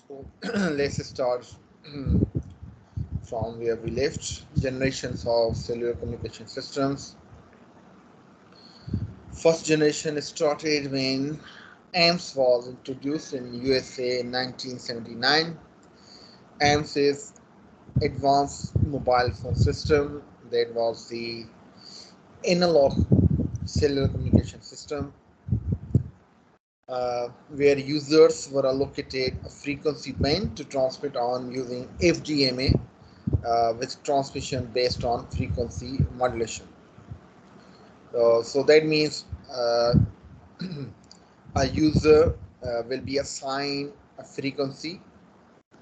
So let's start from where we left. Generations of cellular communication systems. First generation started when AMS was introduced in USA in 1979. AMS is Advanced Mobile Phone System. That was the analog cellular communication system where users were allocated a frequency band to transmit on using FDMA with transmission based on frequency modulation. So that means a user will be assigned a frequency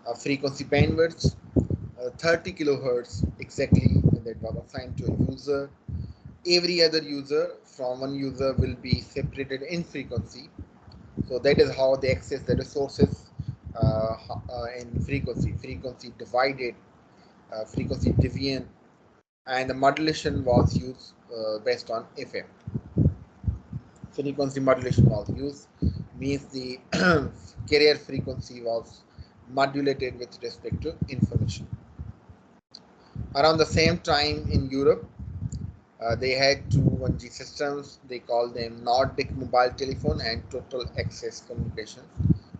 bandwidth, 30 kilohertz exactly that was assigned to a user. Every other user from one user will be separated in frequency. So that is how they access the resources in frequency divided, frequency division, and the modulation was used based on FM. Frequency modulation was used, means the carrier frequency was modulated with respect to information. Around the same time in Europe, they had two 1G systems. They called them Nordic Mobile Telephone and Total Access Communication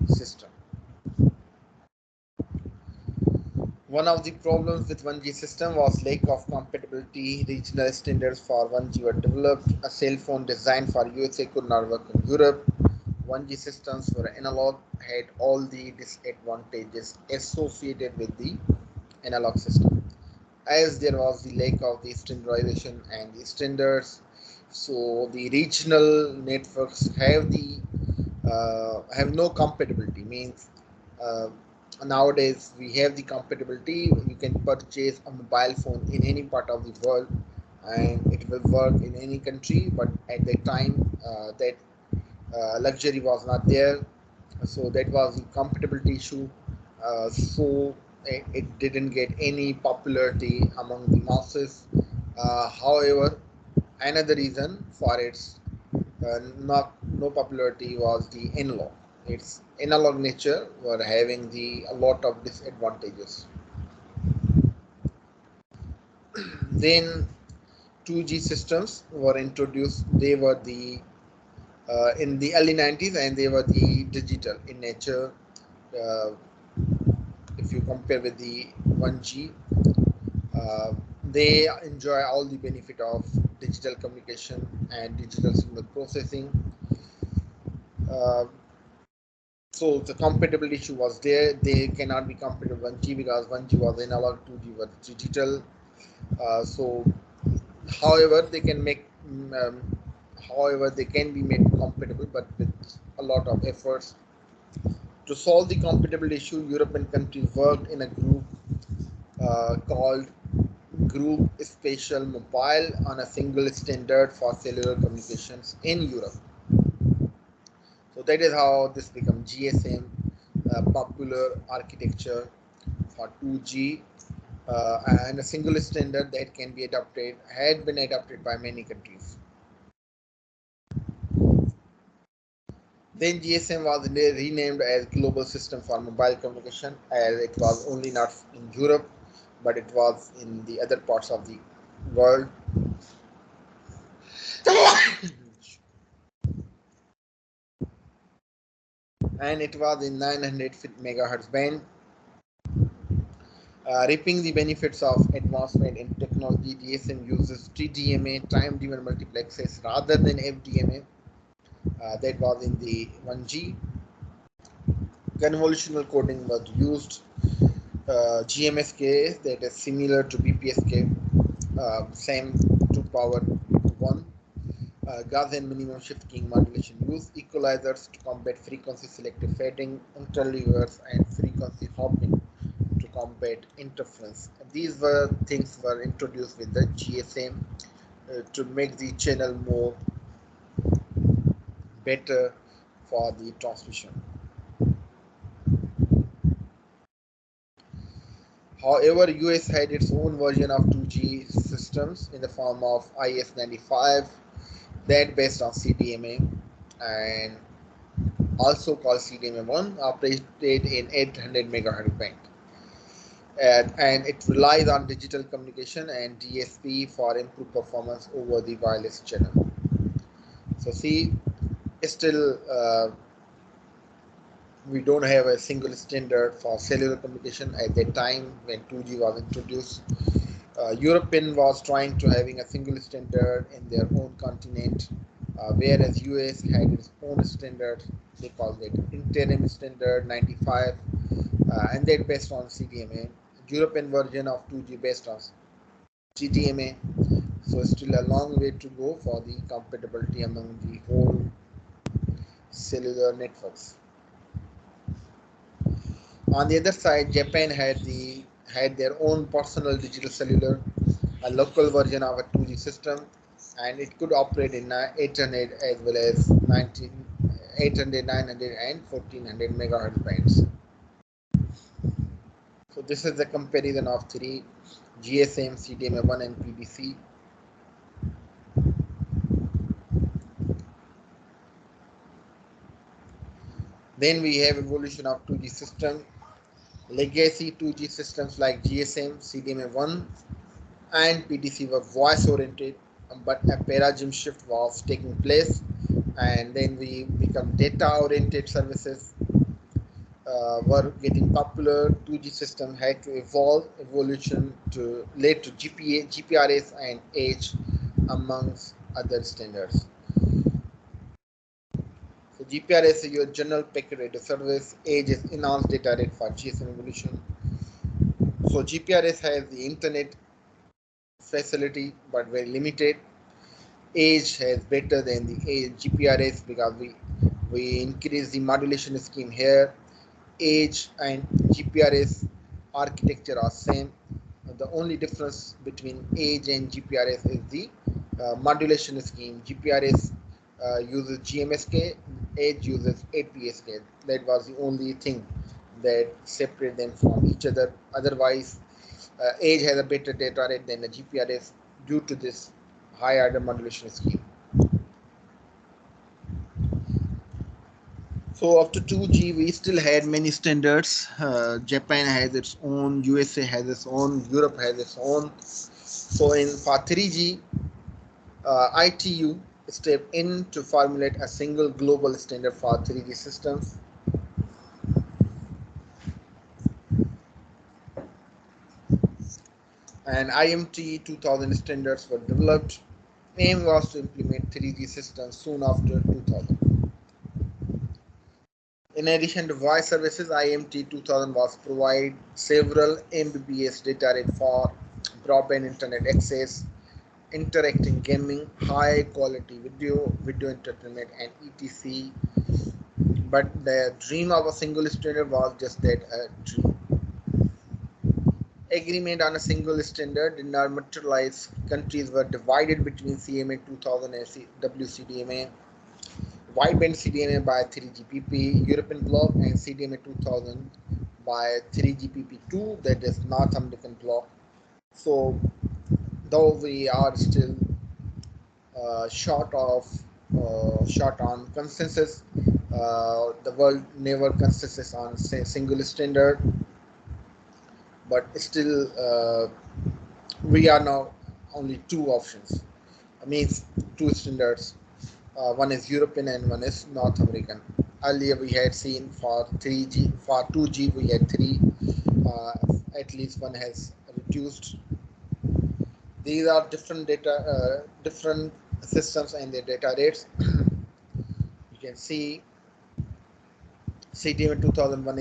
System. One of the problems with 1G system was lack of compatibility. Regional standards for 1G were developed. A cell phone designed for USA could not work in Europe. 1G systems were analog, had all the disadvantages associated with the analog system, as there was the lack of the standardization and the standards. So the regional networks have no compatibility. Means nowadays we have the compatibility. You can purchase a mobile phone in any part of the world, and it will work in any country. But at that time, that luxury was not there, so that was the compatibility issue. So it didn't get any popularity among the masses. However, another reason for its not no popularity was the analog. Its analog nature were having a lot of disadvantages. Then 2G systems were introduced. They were the in the early 90s, and they were the digital in nature. Uh, if you compare with the 1G, uh, they enjoy all the benefit of digital communication and digital signal processing. Uh, so the compatibility issue was there. They cannot be compatible 1G because 1G was analog, 2G was digital. So, however, they can make, however, they can be made compatible, but with a lot of efforts. To solve the compatibility issue, European countries worked in a group called Group Spatial Mobile on a single standard for cellular communications in Europe. So that is how this becomes GSM, popular architecture for 2G, and a single standard that can be adopted, had been adopted by many countries. Then GSM was renamed as Global System for Mobile Communication, as it was only not in Europe, but it was in the other parts of the world. And it was in 900 megahertz band. Reaping the benefits of advancement in technology, GSM uses TDMA, time-driven multiplexes, rather than FDMA. That was in the 1G. Convolutional coding was used. GMSK, that is similar to BPSK, same to power 1. Gaussian minimum shift keying modulation use equalizers to combat frequency selective fading, interleavers, and frequency hopping to combat interference. These things were introduced with the GSM to make the channel more better for the transmission. However, US had its own version of 2G systems in the form of IS-95, that based on CDMA, and also called CDMA1, operated in 800 megahertz band. And it relies on digital communication and DSP for improved performance over the wireless channel. So see, still we don't have a single standard for cellular communication at that time when 2G was introduced. European was trying to having a single standard in their own continent, whereas US had its own standard. They called it interim standard 95, and that based on CDMA. European version of 2G based on CDMA. So still a long way to go for the compatibility among the whole cellular networks. On the other side, Japan had their own personal digital cellular, a local version of a 2G system, and it could operate in 800 as well as 800, 900, and 1400 megahertz bands. So this is the comparison of three: GSM, CDMA1, and PDC. Then we have evolution of 2G system. Legacy 2G systems like GSM, CDMA1, and PDC were voice oriented, but a paradigm shift was taking place, and then we become data oriented services were getting popular. 2G system had to evolution to lead to GPRS and H amongst other standards. So GPRS is your general packet radio service. H is enhanced data rate for GSM evolution. So GPRS has the internet facility but very limited. Age has better than the GPRS because we increase the modulation scheme here. Age and GPRS architecture are same. The only difference between Age and GPRS is the modulation scheme. GPRS uses GMSK, Age uses APSK. That was the only thing that separate them from each other. Otherwise, Age has a better data rate than the GPRS due to this high order modulation scheme. So after 2G, we still had many standards. Japan has its own, USA has its own, Europe has its own. So for 3G, ITU stepped in to formulate a single global standard for 3G systems. And IMT 2000 standards were developed. Aim was to implement 3G systems soon after 2000. In addition to voice services, IMT 2000 was provide several Mbps data rate for broadband internet access, interacting gaming, high quality video entertainment, and etc. But the dream of a single standard was just that, a dream. Agreement on a single standard did not materialize. Countries were divided between CMA 2000 and WCDMA. Wideband CDMA by 3GPP, European block, and CDMA 2000 by 3GPP2, that is North American block. So, though we are still short on consensus, the world never consensus on say single standard, but still we are now only two options. Means two standards. One is European and one is North American. Earlier we had seen for 3G, for 2G we had three. At least one has reduced. These are different different systems and their data rates. You can see CDMA 2001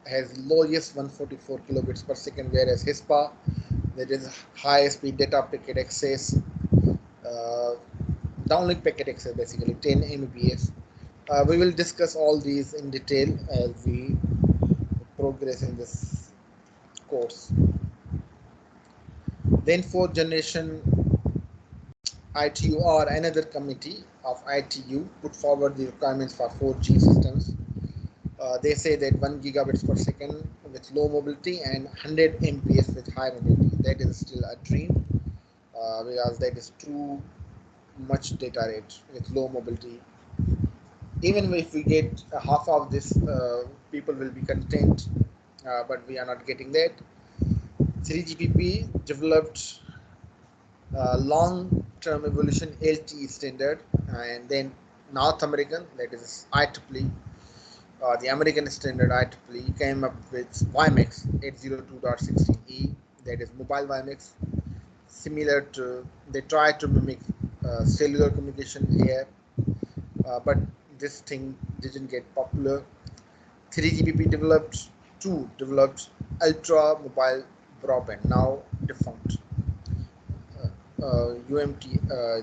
has lowest 144 kilobits per second, whereas HISPA, that is high speed data packet access, downlink packet access, basically 10 Mbps. We will discuss all these in detail as we progress in this course. Then fourth generation ITU, or another committee of ITU, put forward the requirements for 4G systems. They say that 1 gigabits per second with low mobility and 100 Mbps with high mobility. That is still a dream because that is too much data rate with low mobility. Even if we get half of this, people will be content, but we are not getting that. 3GPP developed long-term evolution LTE standard, and then North American, that is IEEE, the American standard IEEE came up with WiMAX 802.16e, that is mobile WiMAX, similar to, they try to mimic cellular communication here, but this thing didn't get popular. 3GPP developed ultra mobile broadband, now defunct. UMT,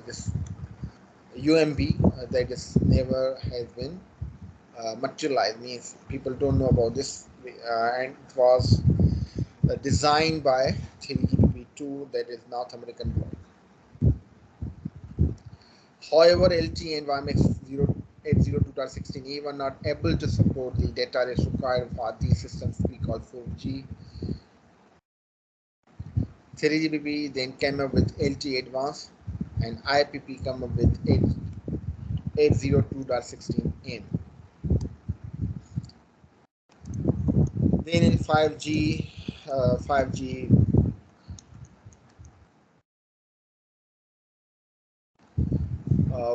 this UMB, that is never has been materialized, means people don't know about this, and it was designed by 3GPP2, that is North American block. However, LTE and WiMAX 802.16e were not able to support the data rates required for these systems we call 4G. 3GPP then came up with LTE Advanced, and IPP came up with 802.16n. Then in 5G,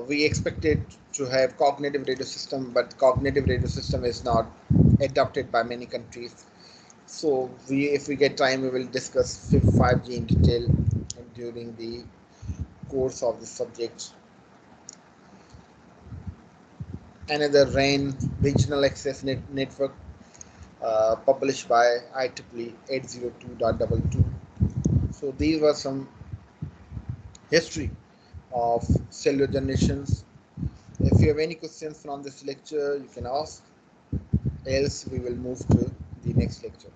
we expected to have cognitive radio system, but cognitive radio system is not adopted by many countries. So if we get time, we will discuss 5G in detail during the course of the subject. Another RAN, regional access network, published by IEEE 802.22. So these were some history of cellular generations. If you have any questions from this lecture, you can ask. Else, we will move to the next lecture.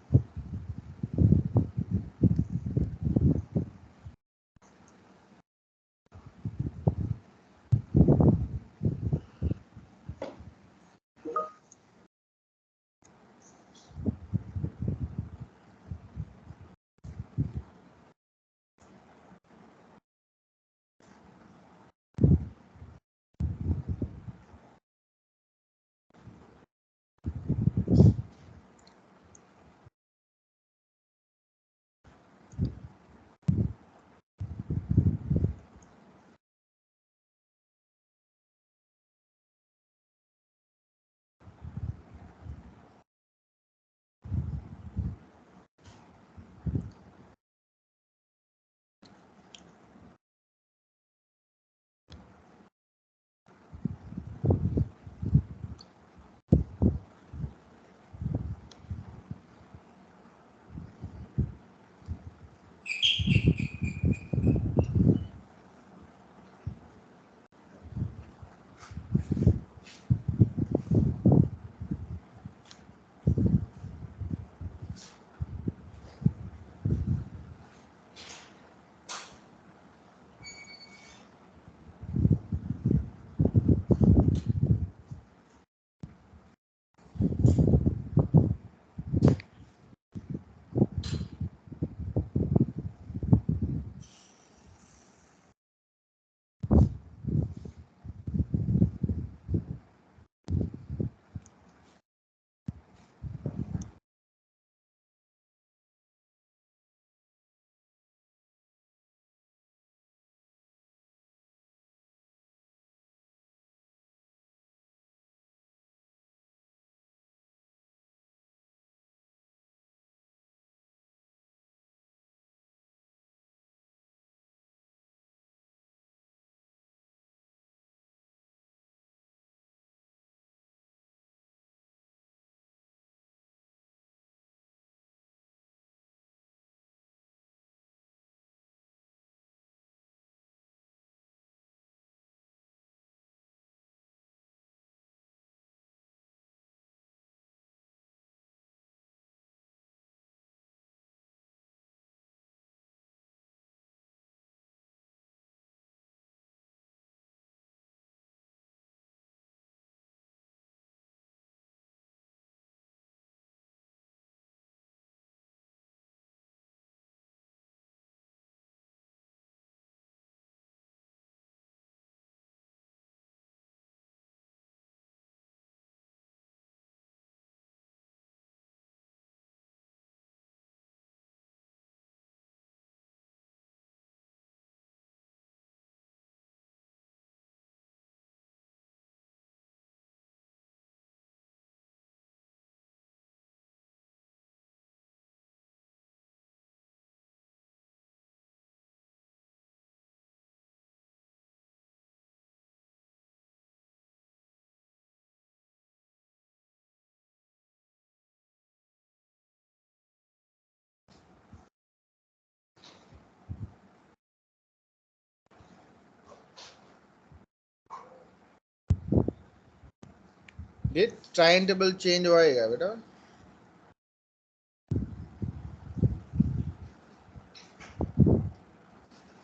ये time table change होएगा बेटा?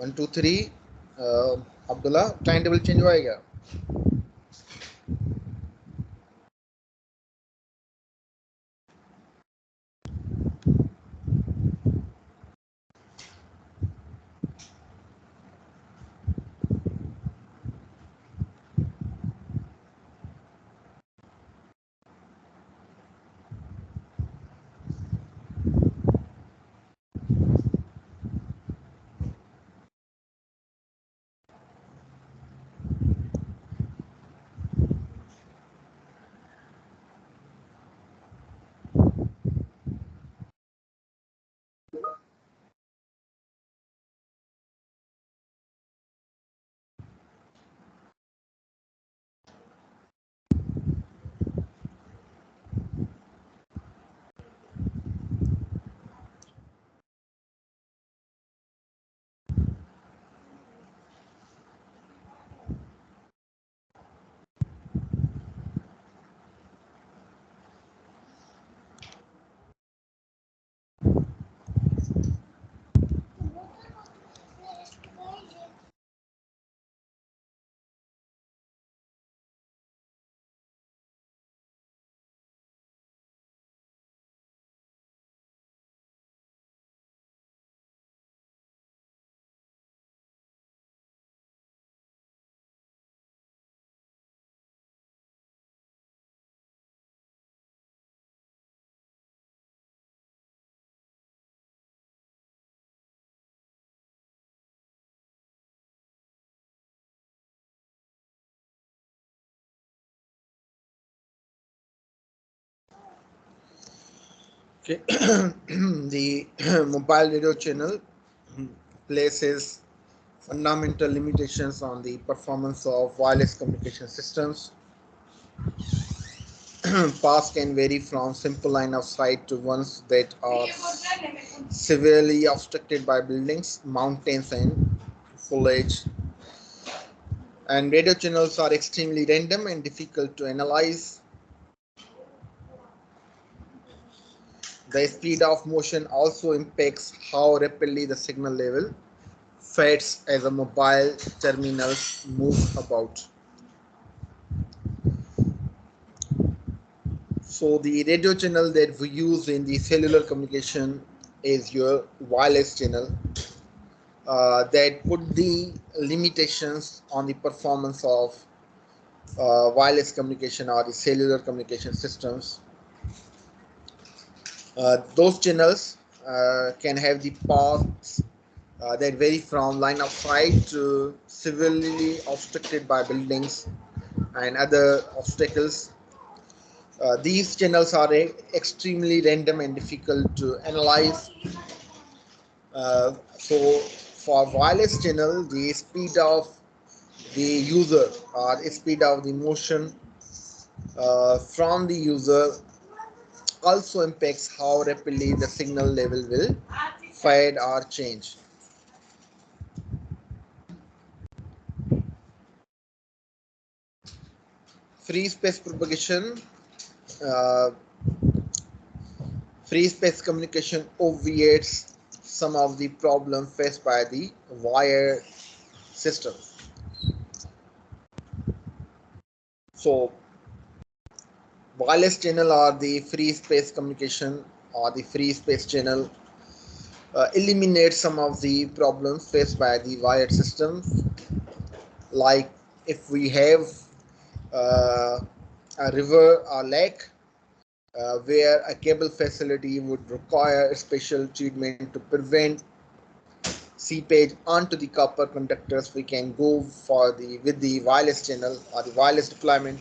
1 2 3 Abdullah, time table change होएगा? Okay. The mobile radio channel places fundamental limitations on the performance of wireless communication systems. Paths can vary from simple line of sight to ones that are severely obstructed by buildings, mountains, and foliage. And radio channels are extremely random and difficult to analyze. The speed of motion also impacts how rapidly the signal level fades as the mobile terminals move about. So the radio channel that we use in the cellular communication is your wireless channel that put the limitations on the performance of wireless communication or the cellular communication systems. Those channels can have the paths that vary from line of sight to severely obstructed by buildings and other obstacles. These channels are extremely random and difficult to analyze. So, for wireless channel, the speed of the user or speed of the motion from the user also impacts how rapidly the signal level will fade or change. Free space propagation, uh, free space communication obviates some of the problems faced by the wired system. So, wireless channel or the free space communication or the free space channel eliminate some of the problems faced by the wired systems, like if we have uh, a river or lake where a cable facility would require special treatment to prevent seepage onto the copper conductors, we can go for the with the wireless channel or the wireless deployment.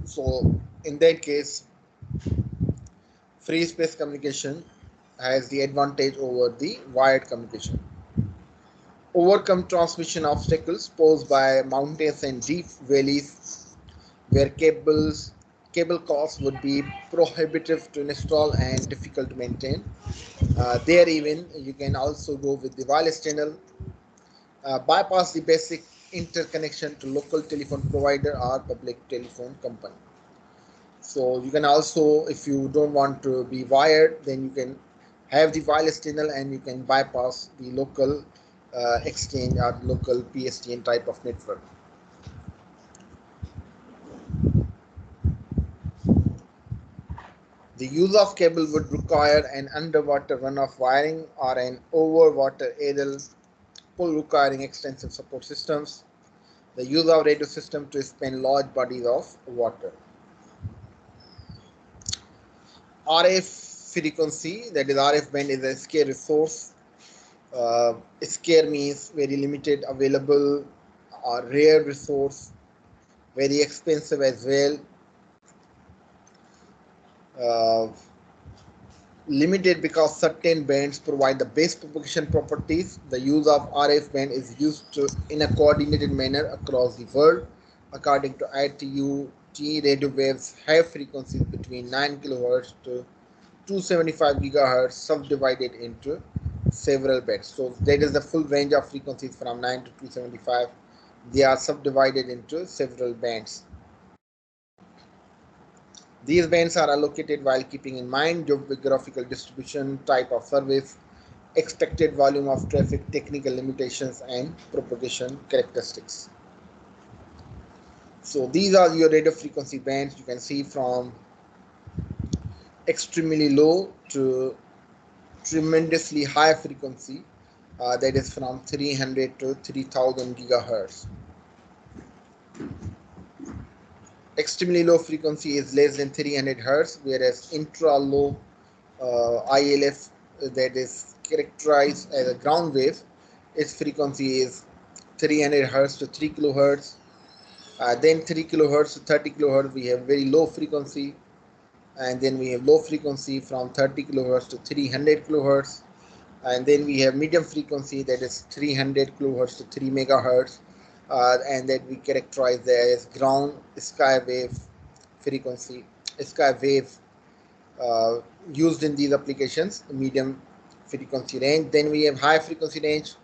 So in that case, free space communication has the advantage over the wired communication. Overcome transmission obstacles posed by mountains and deep valleys where cable costs would be prohibitive to install and difficult to maintain. There even you can also go with the wireless channel, bypass the basic interconnection to local telephone provider or public telephone company. So you can also, if you don't want to be wired, then you can have the wireless channel and you can bypass the local exchange or local PSTN type of network. The use of cable would require an underwater runoff wiring or an overwater aerial pull requiring extensive support systems. The use of radio system to span large bodies of water. RF frequency, that is RF band, is a scarce resource. Scarce means very limited, available, or rare resource, very expensive as well. Uh, Limited because certain bands provide the best propagation properties. The use of RF band is used in a coordinated manner across the world. According to ITU-T, radio waves have frequencies between 9 kHz to 275 GHz, subdivided into several bands. So that is the full range of frequencies from 9 to 275. They are subdivided into several bands. These bands are allocated while keeping in mind geographical distribution, type of service, expected volume of traffic, technical limitations, and propagation characteristics. So these are your radio frequency bands. You can see from extremely low to tremendously high frequency, that is from 300 to 3000 gigahertz. Extremely low frequency is less than 300 hertz, whereas intra low ILF, that is characterized as a ground wave, its frequency is 300 hertz to 3 kilohertz. Then 3 kilohertz to 30 kilohertz, we have very low frequency, and then we have low frequency from 30 kilohertz to 300 kilohertz, and then we have medium frequency, that is 300 kilohertz to 3 megahertz, and that we characterize as ground sky wave frequency, sky wave, uh, used in these applications, medium frequency range. Then we have high frequency range,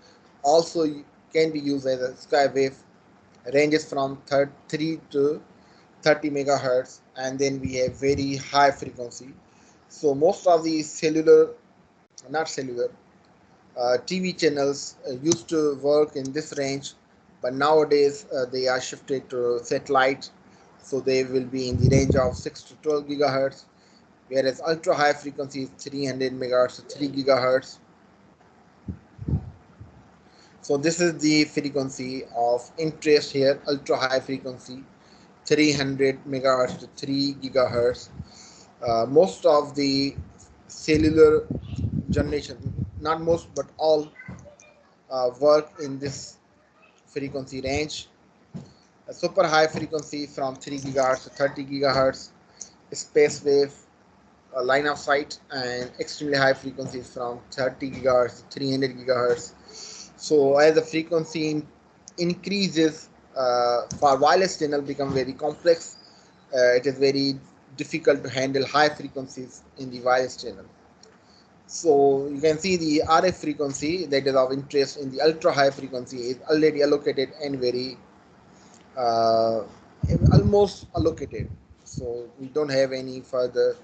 also can be used as a sky wave, ranges from 3 to 30 megahertz, and then we have very high frequency. So most of the cellular, not cellular, TV channels used to work in this range, but nowadays they are shifted to satellite, so they will be in the range of 6 to 12 gigahertz, whereas ultra high frequency is 300 megahertz to 3 gigahertz. So this is the frequency of interest here, ultra high frequency, 300 megahertz to 3 gigahertz. Most of the cellular generation, not most but all, work in this frequency range. A super high frequency from 3 gigahertz to 30 gigahertz, space wave, line of sight, and extremely high frequencies from 30 gigahertz to 300 gigahertz. So as the frequency increases, for wireless channel become very complex. It is very difficult to handle high frequencies in the wireless channel. So you can see the RF frequency that is of interest in the ultra high frequency is already allocated and very uh, almost allocated. So we don't have any further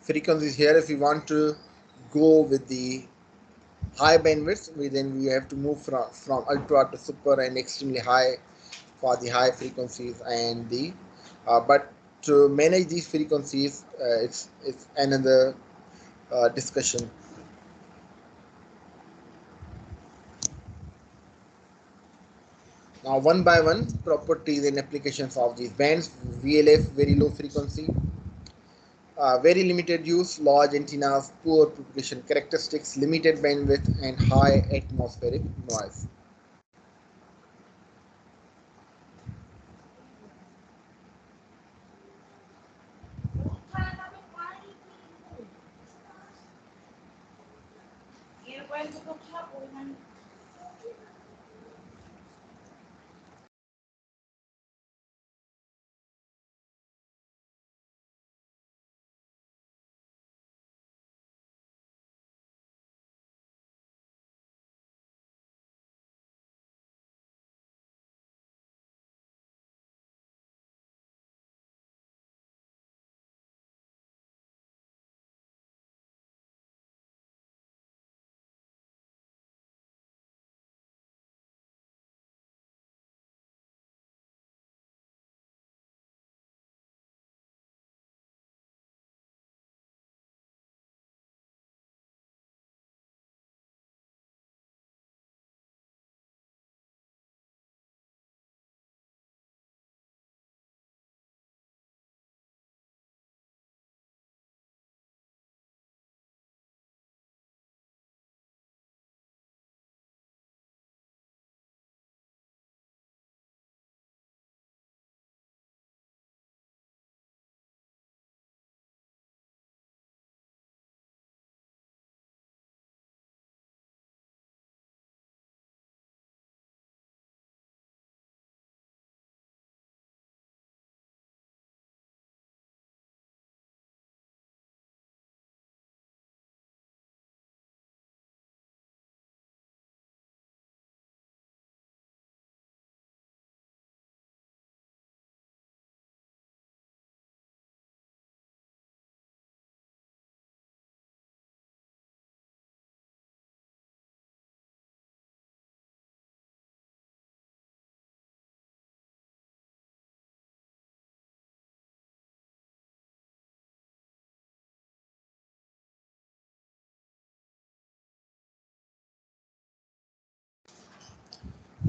frequencies here. If we want to go with the high bandwidth, then we have to move from ultra to super and extremely high for the high frequencies, and the but to manage these frequencies, it's another discussion. Now, one by one, properties and applications of these bands. VLF, very low frequency, very limited use, large antennas, poor propagation characteristics, limited bandwidth, and high atmospheric noise.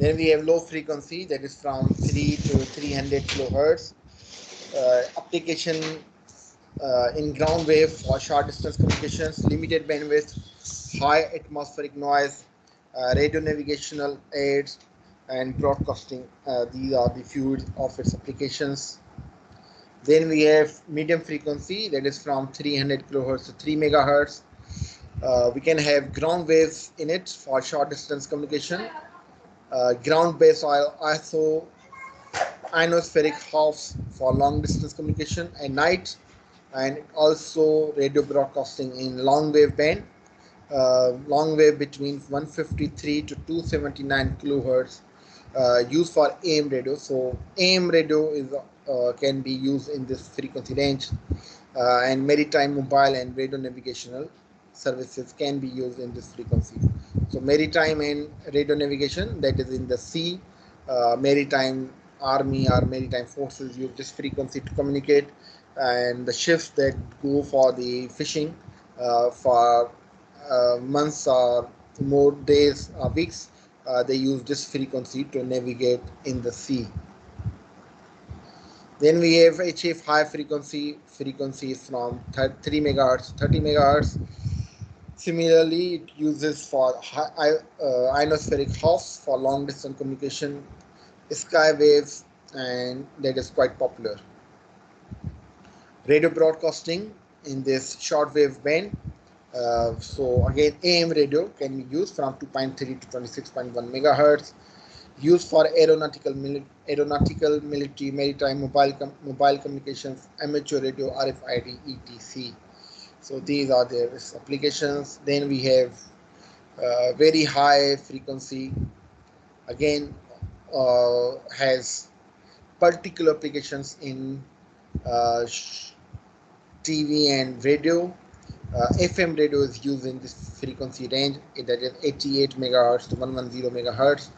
Then we have low frequency, that is from 3 to 300 kilohertz. Application in ground wave for short distance communications, limited bandwidth, high atmospheric noise, radio navigational aids, and broadcasting. These are the few of its applications. Then we have medium frequency, that is from 300 kilohertz to 3 megahertz. We can have ground waves in it for short distance communication, ground based ISO ionospheric halves for long distance communication at night, and also radio broadcasting in long wave band, long wave between 153 to 279 kilohertz, used for AM radio. So AM radio is can be used in this frequency range, and maritime, mobile, and radio navigational services can be used in this frequency. So maritime and radio navigation, that is in the sea, maritime army or maritime forces use this frequency to communicate, and the ships that go for the fishing for months or more days or weeks, they use this frequency to navigate in the sea. Then we have HF high frequency is from 3 megahertz, 30 megahertz. Similarly, it uses for ionospheric halves for long distance communication, sky waves, and that is quite popular. Radio broadcasting in this shortwave band. So again, AM radio can be used from 2.3 to 26.1 megahertz. Used for aeronautical, military, maritime, mobile communications, amateur radio, RFID, etc. So these are their applications. Then we have very high frequency. Again, has particular applications in TV and radio. FM radio is used in this frequency range, that is 88 megahertz to 110 megahertz.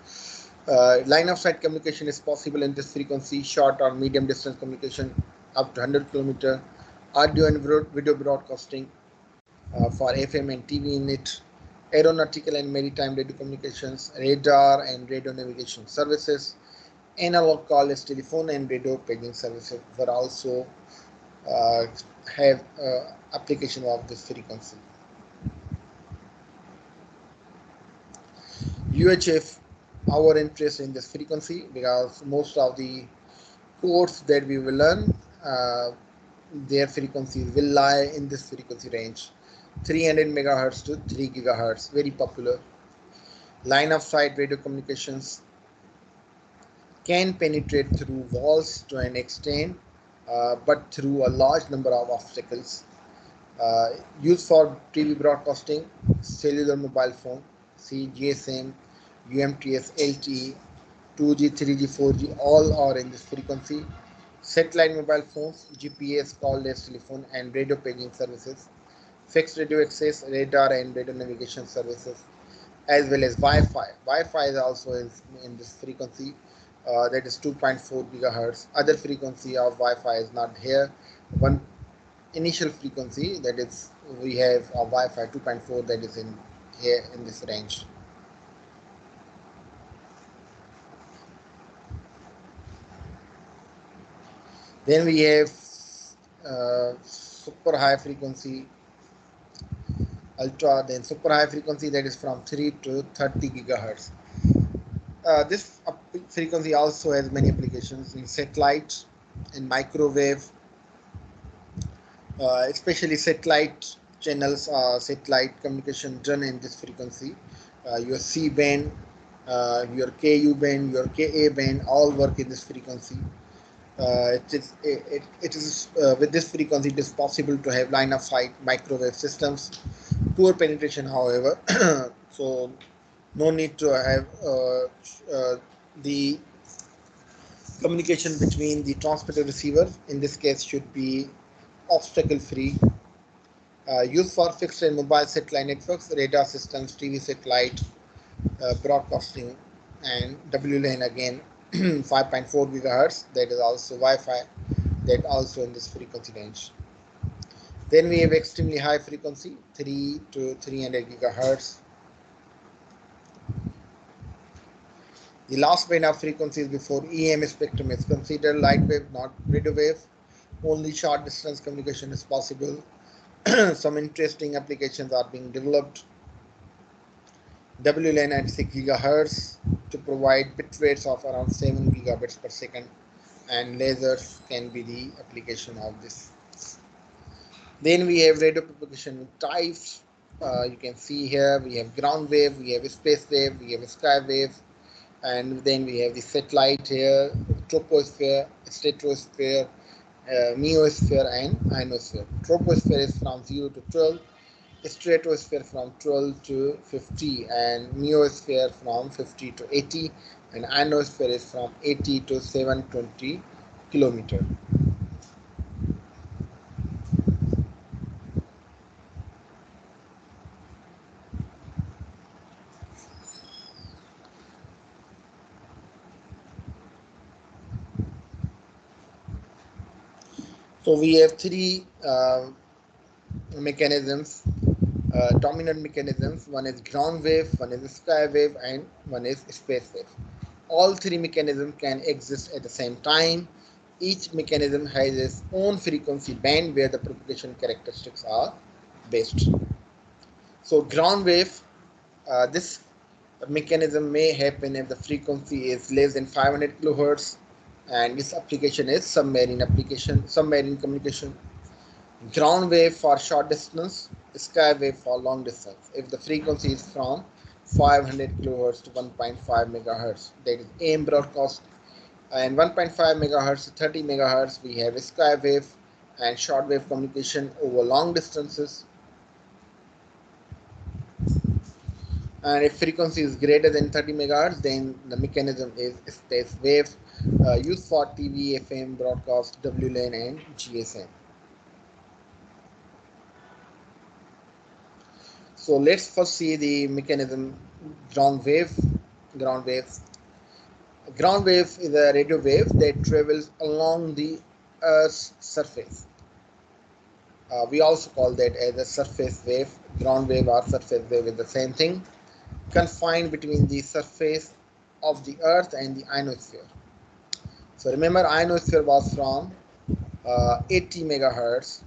Line of sight communication is possible in this frequency, short or medium distance communication up to 100 kilometer, audio and video broadcasting for FM and TV in it, aeronautical and maritime radio communications, radar and radio navigation services, analog call as telephone and radio paging services were also have application of this frequency. UHF, our interest in this frequency, because most of the codes that we will learn, their frequencies will lie in this frequency range, 300 megahertz to 3 gigahertz, very popular. Line of sight radio communications can penetrate through walls to an extent, but through a large number of obstacles. Used for TV broadcasting, cellular mobile phone, GSM, UMTS, LTE, 2G, 3G, 4G, all are in this frequency. Satellite mobile phones, GPS, call-less telephone, and radio paging services. Fixed radio access, radar, and radio navigation services, as well as Wi-Fi. Wi-Fi is also in this frequency, that is 2.4 gigahertz. Other frequency of Wi-Fi is not here. One initial frequency, that is we have a Wi-Fi 2.4, that is in here in this range. Then we have super high frequency, ultra, then super high frequency, that is from 3 to 30 gigahertz. This frequency also has many applications in satellite, in microwave, especially satellite channels, satellite communication done in this frequency. Your C band, your KU band, your KA band, all work in this frequency. It is with this frequency it is possible to have line of sight microwave systems. Poor penetration, however, so no need to have the communication between the transmitter receiver. In this case, should be obstacle free. Used for fixed and mobile satellite networks, radar systems, TV satellite broadcasting, and WLAN again 5.4 gigahertz, that is also Wi-Fi, that also in this frequency range. Then we have extremely high frequency, 3 to 300 gigahertz. The last band of frequencies before EM spectrum is considered light wave, not radio wave. Only short distance communication is possible. Some interesting applications are being developed. WLAN at 6 GHz to provide bit rates of around 7 gigabits per second, and lasers can be the application of this. Then we have radio propagation types. You can see here we have ground wave, we have space wave, we have sky wave, and then we have the satellite here, troposphere, stratosphere, meosphere, and ionosphere. Troposphere is from 0 to 12, stratosphere from 12 to 50, and meosphere from 50 to 80, and ionosphere is from 80 to 720 kilometer. So we have three mechanisms, dominant mechanisms. One is ground wave, one is sky wave, and one is space wave. All three mechanisms can exist at the same time. Each mechanism has its own frequency band where the propagation characteristics are based. So ground wave, this mechanism may happen if the frequency is less than 500 kilohertz, and this application is submarine communication. Ground wave for short distance, sky wave for long distance. If the frequency is from 500 kilohertz to 1.5 megahertz, that is AM broadcast, and 1.5 megahertz to 30 megahertz, we have sky wave and short wave communication over long distances. And if frequency is greater than 30 megahertz, then the mechanism is space wave, used for TV, FM broadcast, WLAN, and GSM. So let's first see the mechanism ground wave. Ground wave. Ground wave is a radio wave that travels along the Earth's surface. We also call that as a surface wave. Ground wave or surface wave is the same thing, confined between the surface of the Earth and the ionosphere. So remember, ionosphere was from 80 megahertz.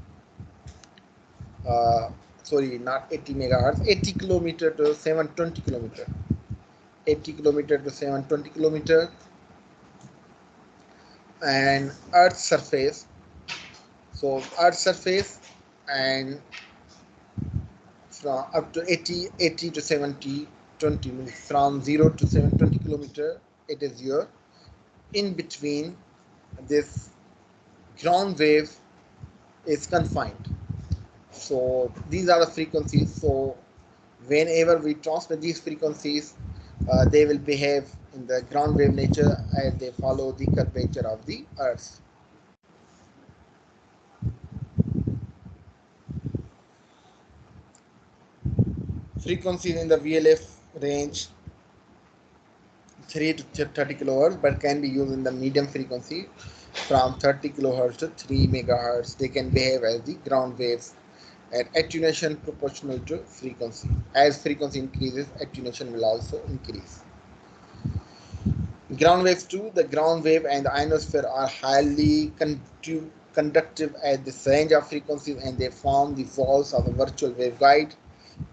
Sorry, not 80 megahertz, 80 kilometer to 720 kilometer. 80 kilometer to 720 kilometer, and Earth's surface. So Earth's surface and from up to 80 to 70, 20 means from 0 to 720 kilometer, it is your in between. This ground wave is confined. So these are the frequencies. So whenever we transmit these frequencies, they will behave in the ground wave nature as they follow the curvature of the Earth. Frequencies in the VLF range 3 to 30 kilohertz, but can be used in the medium frequency from 30 kilohertz to 3 megahertz. They can behave as the ground waves, and attenuation proportional to frequency. As frequency increases, attenuation will also increase. Ground waves too. The ground wave and the ionosphere are highly conductive at this range of frequencies, and they form the walls of a virtual waveguide.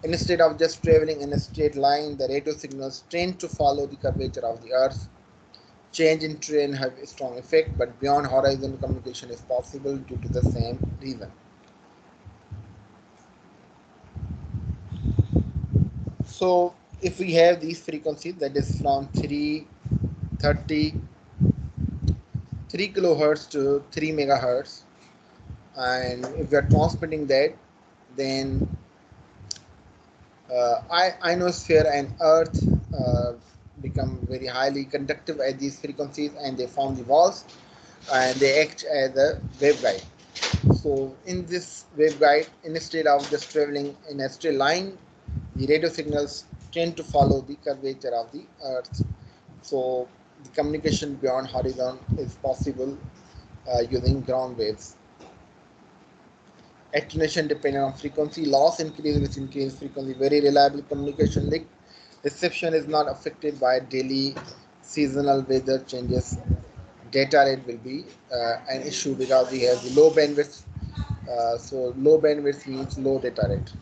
Instead of just traveling in a straight line, the radio signals tend to follow the curvature of the Earth. Change in terrain have a strong effect, but beyond horizon communication is possible due to the same reason. So if we have these frequencies, that is from 3 kilohertz to 3 megahertz, and if we are transmitting that, then ionosphere and Earth become very highly conductive at these frequencies, and they form the walls, and they act as a waveguide. So in this waveguide, instead of just traveling in a straight line, the radio signals tend to follow the curvature of the Earth. So the communication beyond horizon is possible using ground waves. Attenuation depending on frequency. Loss increase with increased frequency. Very reliable communication link. Reception is not affected by daily seasonal weather changes, data rate will be an issue because we have the low bandwidth. So low bandwidth means low data rate.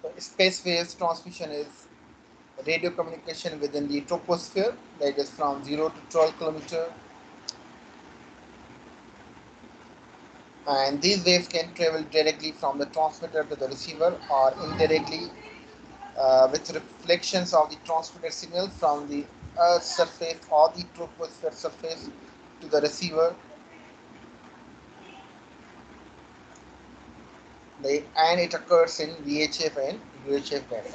So space waves transmission is radio communication within the troposphere, that is from 0 to 12 kilometer, and these waves can travel directly from the transmitter to the receiver or indirectly with reflections of the transmitted signal from the Earth's surface or the troposphere surface to the receiver, and it occurs in VHF and UHF bands.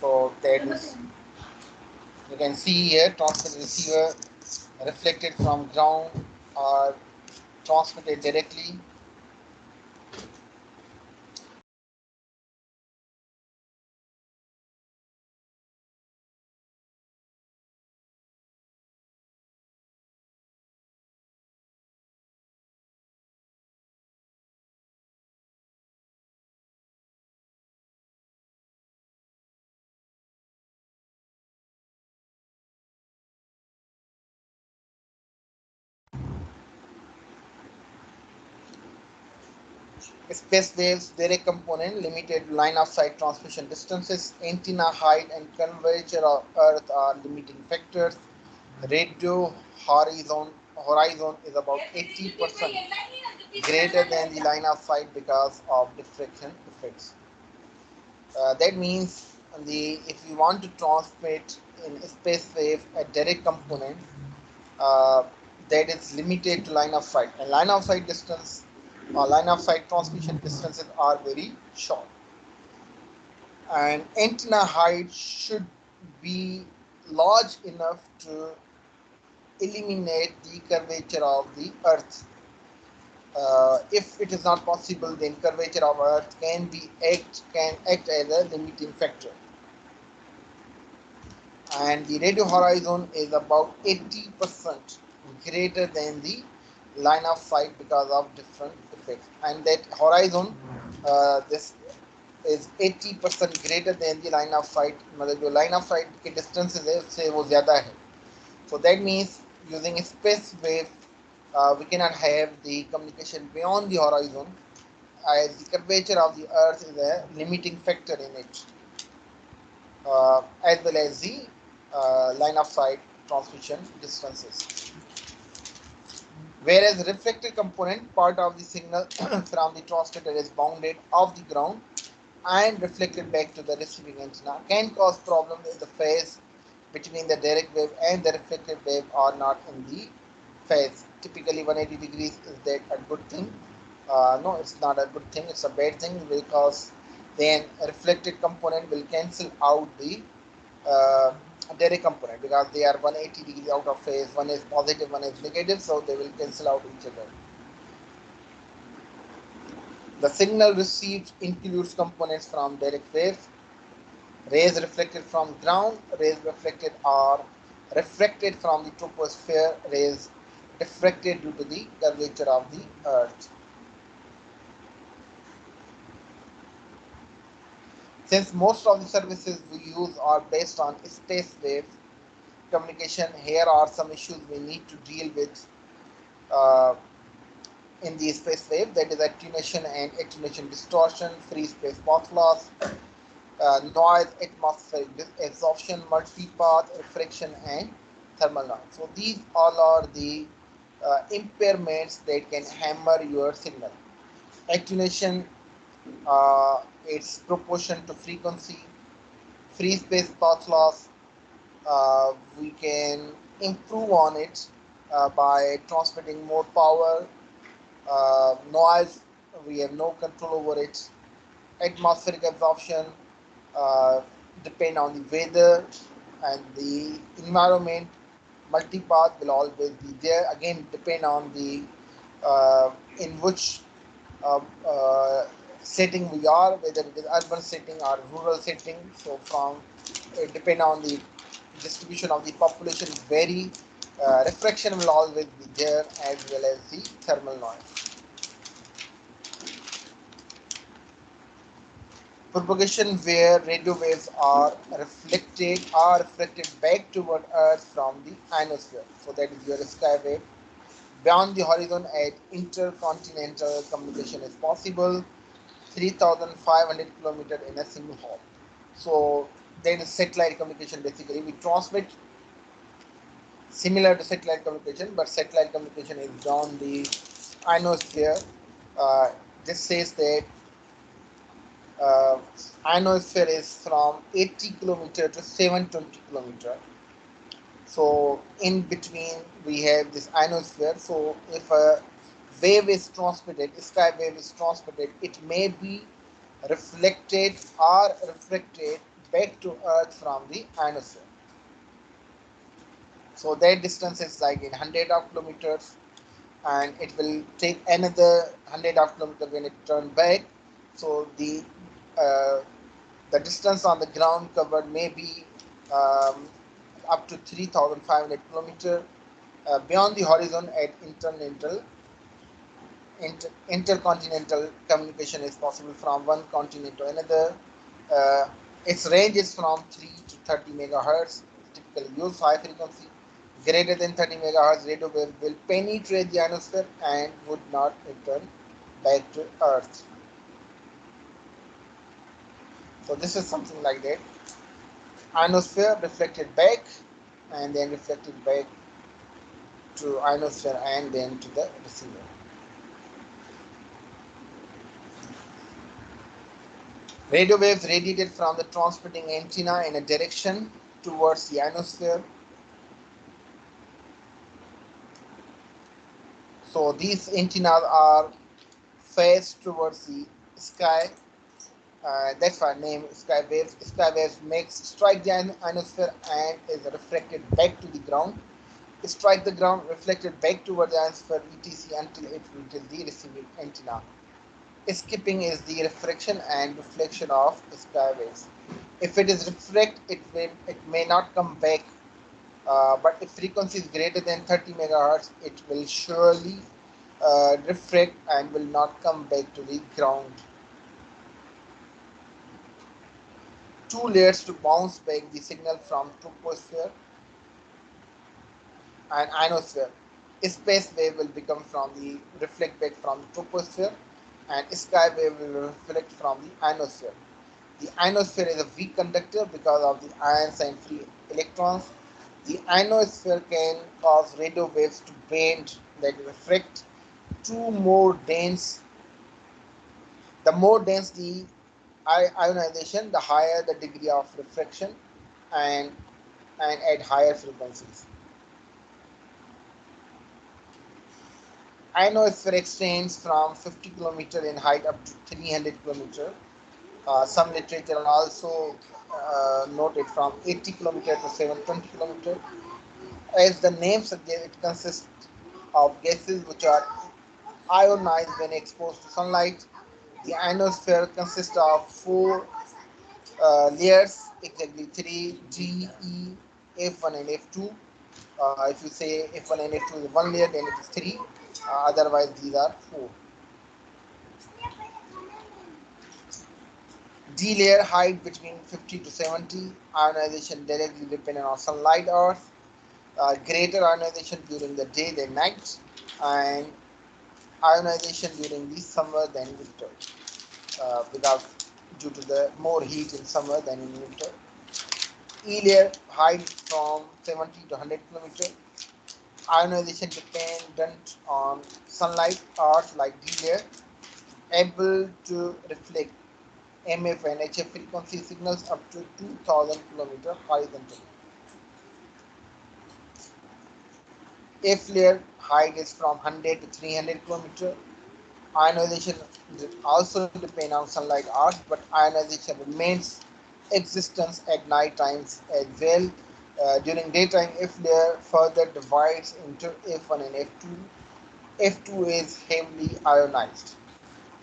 So that is, you can see here, transmitted receiver reflected from ground or transmitted directly. Space waves, direct component, limited line of sight transmission distances, antenna height, and curvature of Earth are limiting factors. Radio horizon is about 80% greater than the line of sight because of diffraction effects. That means if you want to transmit in space wave a direct component, uh, that is limited to line of sight, and line of sight distance or line of sight transmission distances are very short, and antenna height should be large enough to eliminate the curvature of the earth. If it is not possible, then curvature of earth can act as a limiting factor. And the radio horizon is about 80% greater than the line of sight because of different effects. And that horizon, this is 80% greater than the line of sight. मतलब जो line of sight के distances है उससे वो ज़्यादा है. So that means using a space wave, we cannot have the communication beyond the horizon, as the curvature of the earth is a limiting factor in it, as well as the line of sight transmission distances. Whereas reflected component, part of the signal from the transmitter, is bounded off the ground and reflected back to the receiving antenna, can cause problems if the phase between the direct wave and the reflected wave are not in the phase. Typically 180 degrees. Is that a good thing? No, it's not a good thing. It's a bad thing, because then a reflected component will cancel out the direct component, because they are 180 degrees out of phase. One is positive, one is negative, so they will cancel out each other. The signal received includes components from direct wave, rays reflected from ground, rays reflected or refracted from the troposphere, rays diffracted due to the curvature of the earth. Since most of the services we use are based on space wave communication, here are some issues we need to deal with in the space wave, that is attenuation and attenuation distortion, free space path loss, noise, atmospheric absorption, multipath refraction, and thermal noise. So these all are the impairments that can hammer your signal. Attenuation, its proportion to frequency. Free space path loss, we can improve on it by transmitting more power. Noise, we have no control over it. Atmospheric absorption, depend on the weather and the environment. Multipath will always be there, again depend on the in which uh, uh, setting we are, whether it is urban setting or rural setting. So from it depend on the distribution of the population vary. Refraction will always be there, as well as the thermal noise. Propagation, where radio waves are reflected back toward Earth from the ionosphere. So that is your sky wave. Beyond the horizon, at intercontinental communication is possible. 3,500 kilometers in a single hop. So there is satellite communication. Basically, we transmit similar to satellite communication, but satellite communication is beyond the ionosphere. This says that ionosphere is from 80 kilometer to 720 kilometer. So in between we have this ionosphere. So if a wave is transmitted, sky wave is transmitted, it may be reflected or refracted back to Earth from the ionosphere. So that distance is like in 100 of kilometers, and it will take another 100 of kilometers when it turns back. So uh, the distance on the ground covered may be up to 3,500 kilometers. Beyond the horizon, at intercontinental communication is possible from one continent to another. Uh, its range is from 3 to 30 megahertz. Typically used high frequency. Greater than 30 megahertz radio wave will penetrate the ionosphere and would not return back to Earth. So this is something like that. Ionosphere reflected back, and then reflected back to ionosphere, and then to the receiver. Radio waves radiated from the transmitting antenna in a direction towards the ionosphere. So these antennas are faced towards the sky, That's why name sky waves. Sky waves makes strike the ionosphere and is reflected back to the ground. Strike the ground, reflected back toward the ionosphere, etc. until it reaches the receiving antenna. Skipping is the refraction and reflection of sky waves. If it is refract, it may not come back. But if frequency is greater than 30 megahertz, it will surely refract and will not come back to the ground. Two layers to bounce back the signal from troposphere and ionosphere. Space wave will become from the reflect back from the troposphere, and sky wave will reflect from the ionosphere. The ionosphere is a weak conductor because of the ions and free electrons. The ionosphere can cause radio waves to bend that reflect to more dense. The more dense the ionization, the higher the degree of refraction and at higher frequencies. Ionosphere extends from 50 km in height up to 300 km. Some literature also noted from 80 km to 720 km. As the name suggests, it consists of gases which are ionized when exposed to sunlight. The ionosphere consists of four layers, exactly three: G, E, F1 and F2. If you say F1 and F2 is one layer, then it is three. Otherwise, these are four. D layer height between 50 to 70. Ionization directly dependent on sunlight Earth. Greater ionization during the day than night, and ionization during the summer than winter, because due to the more heat in summer than in winter. E layer height from 70 to 100 km. Ionization dependent on sunlight Earth like D layer, able to reflect MF and HF frequency signals up to 2000 km horizontally. F layer height is from 100 to 300 km. Ionization also depends on sunlight Earth, but ionization remains existence at night times as well. During daytime, F layer further divides into F1 and F2. F2 is heavily ionized,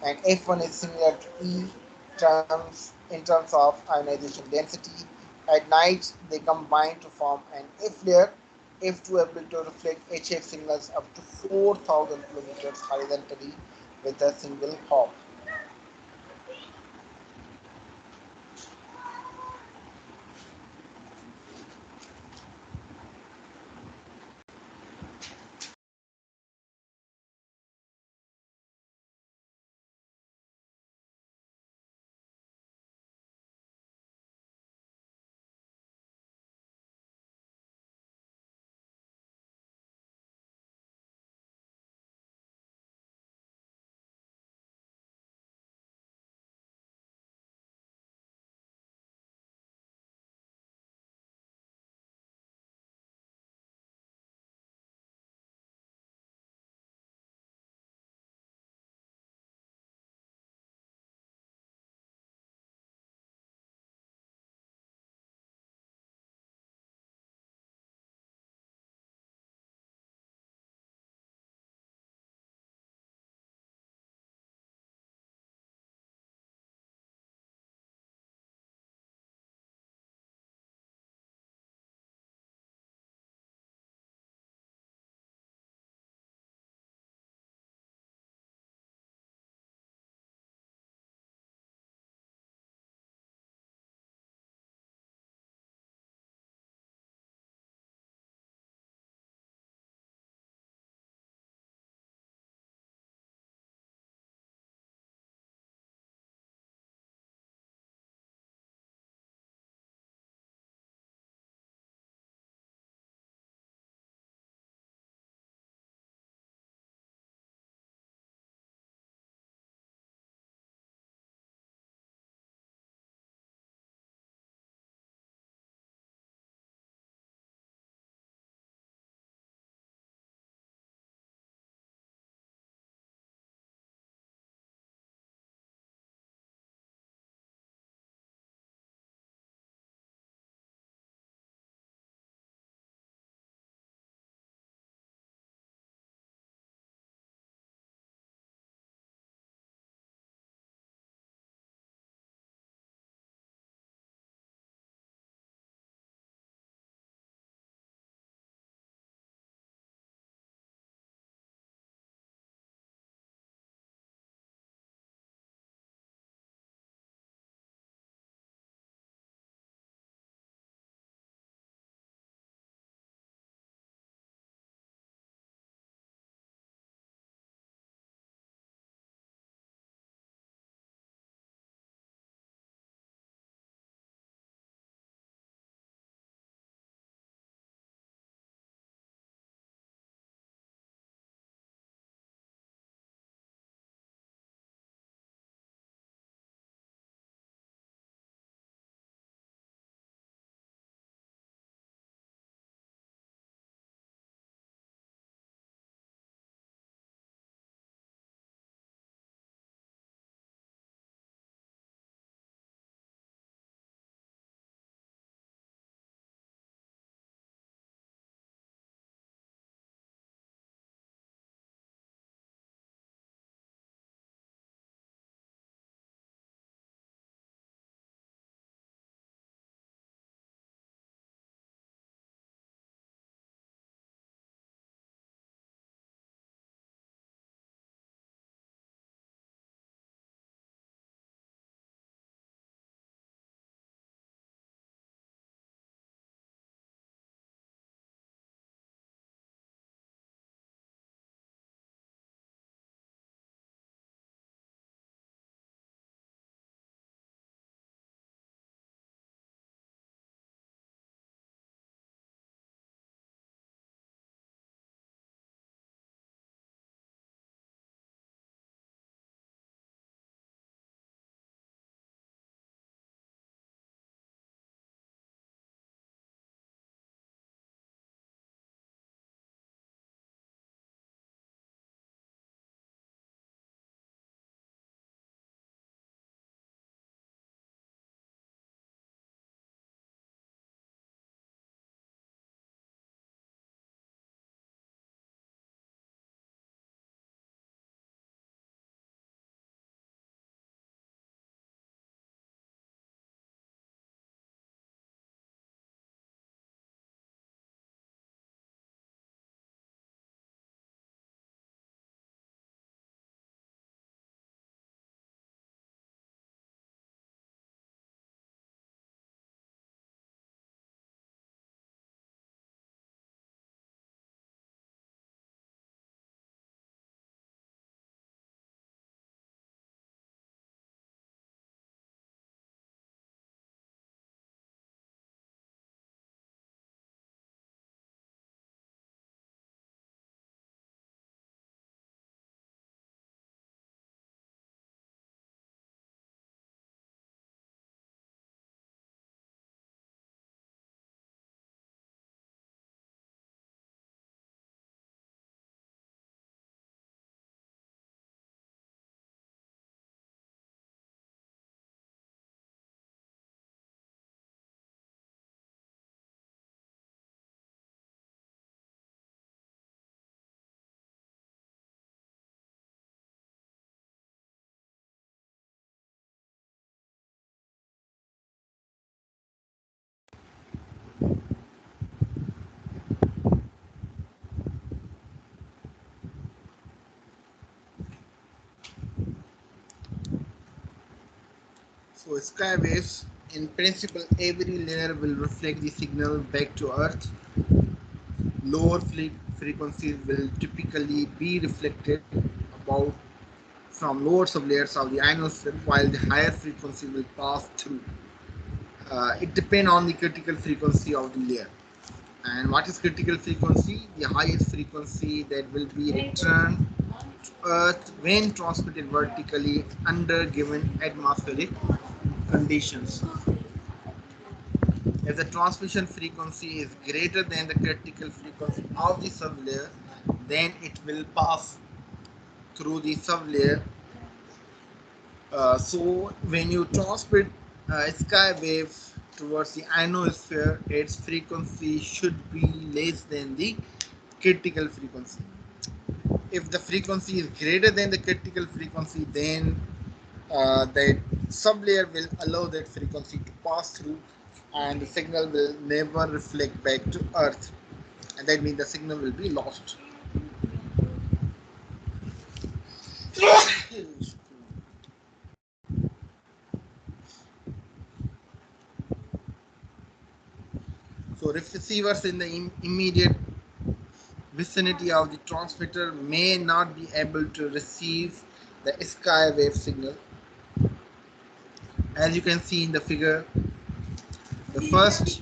and F1 is similar to E in terms of ionization density. At night, they combine to form an F layer. F2 able to reflect HF signals up to 4,000 kilometers horizontally with a single hop. So sky waves, in principle, every layer will reflect the signal back to Earth. Lower frequencies will typically be reflected about from lower sublayers of the ionosphere, while the higher frequency will pass through. It depends on the critical frequency of the layer. And what is critical frequency? The highest frequency that will be returned to Earth when transmitted vertically under given atmospheric conditions. If the transmission frequency is greater than the critical frequency of the sublayer, then it will pass through the sublayer. So when you transmit sky wave towards the ionosphere, its frequency should be less than the critical frequency. If the frequency is greater than the critical frequency, then that sublayer will allow that frequency to pass through, and the signal will never reflect back to Earth, and that means the signal will be lost. So receivers in the immediate vicinity of the transmitter may not be able to receive the sky wave signal. As you can see in the figure, the first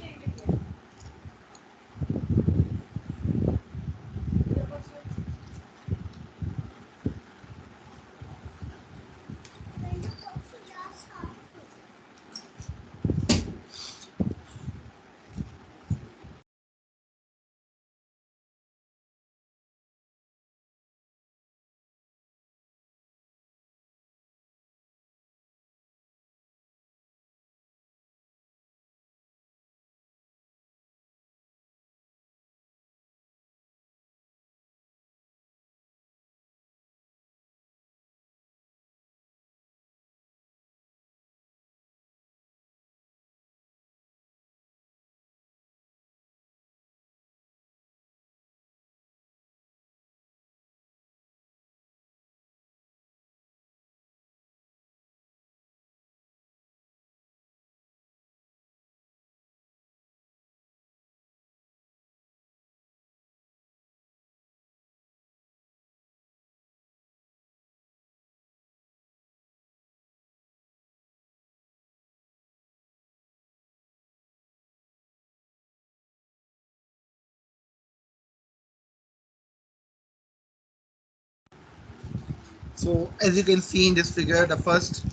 so as you can see in this figure, the first